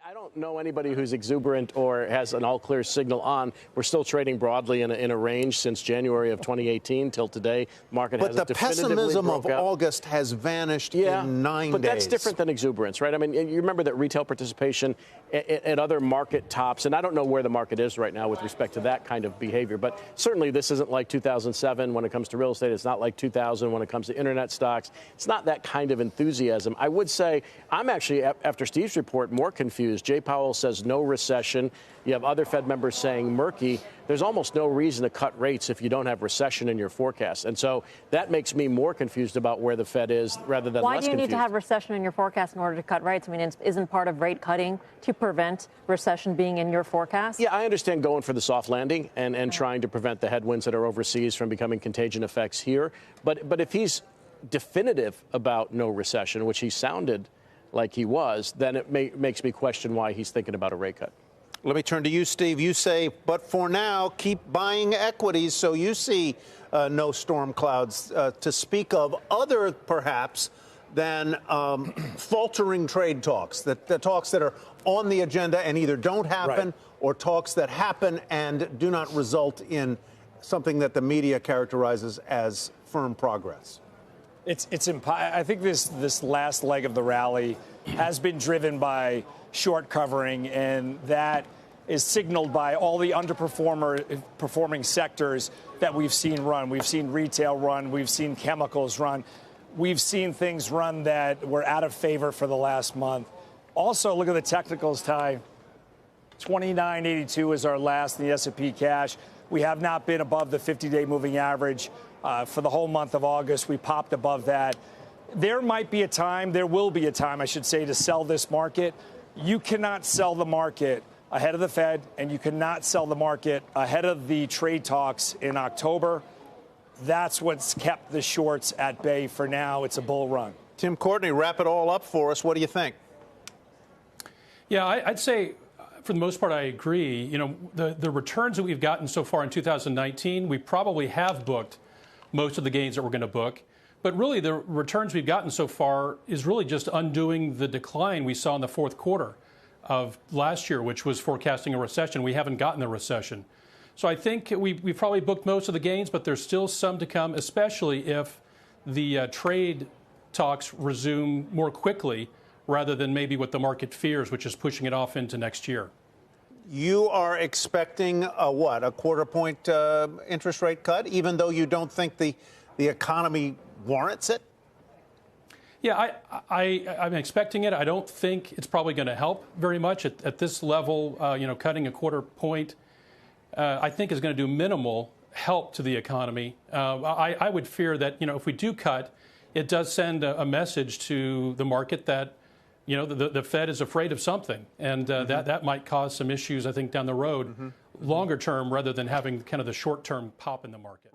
I don't know anybody who's exuberant or has an all-clear signal on. We're still trading broadly in a range since January of 2018 till today. Market but hasn't the definitively pessimism of broke out. August has vanished in 9 days. But that's different than exuberance, right? I mean, you remember that retail participation at other market tops, and I don't know where the market is right now with respect to that kind of behavior, but certainly this isn't like 2007 when it comes to real estate. It's not like 2000 when it comes to internet stocks. It's not that kind of enthusiasm. I would say I'm actually, after Steve's report, more confused. Jay Powell says no recession. You have other Fed members saying murky. There's almost no reason to cut rates if you don't have recession in your forecast. And so that makes me more confused about where the Fed is rather than less confused. Why do you need to have recession in your forecast in order to cut rates? I mean, isn't part of rate cutting to prevent recession being in your forecast? Yeah, I understand going for the soft landing and trying to prevent the headwinds that are overseas from becoming contagion effects here. But if he's definitive about no recession, which he sounded like he was, then it makes me question why he's thinking about a rate cut. Let me turn to you, Steve. You say, but for now, keep buying equities. So you see no storm clouds to speak of, other perhaps than faltering trade talks, the talks that are on the agenda and either don't happen or talks that happen and do not result in something that the media characterizes as firm progress. I think this last leg of the rally has been driven by short covering, and that is signaled by all the underperforming sectors that we've seen run. We've seen retail run. We've seen chemicals run. We've seen things run that were out of favor for the last month. Also, look at the technicals, Ty. 29.82 is our last in the S&P cash. We have not been above the 50-day moving average for the whole month of August. We popped above that. There might be a time, there will be a time, I should say, to sell this market. You cannot sell the market ahead of the Fed, and you cannot sell the market ahead of the trade talks in October. That's what's kept the shorts at bay for now. It's a bull run. Tim, Courtney, wrap it all up for us. What do you think? Yeah, I'd say, for the most part, I agree. You know, the returns that we've gotten so far in 2019, we probably have booked most of the gains that we're going to book. But really, the returns we've gotten so far is really just undoing the decline we saw in the fourth quarter of last year, which was forecasting a recession. We haven't gotten a recession. So I think we've probably booked most of the gains, but there's still some to come, especially if the trade talks resume more quickly rather than maybe what the market fears, which is pushing it off into next year. You are expecting a quarter point interest rate cut, even though you don't think the economy warrants it? Yeah, I'm expecting it. I don't think it's probably going to help very much at this level. Cutting a quarter point, I think is going to do minimal help to the economy. I would fear that, if we do cut, it does send a message to the market that, the Fed is afraid of something, and that might cause some issues, I think, down the road, longer term, rather than having kind of the short term pop in the market.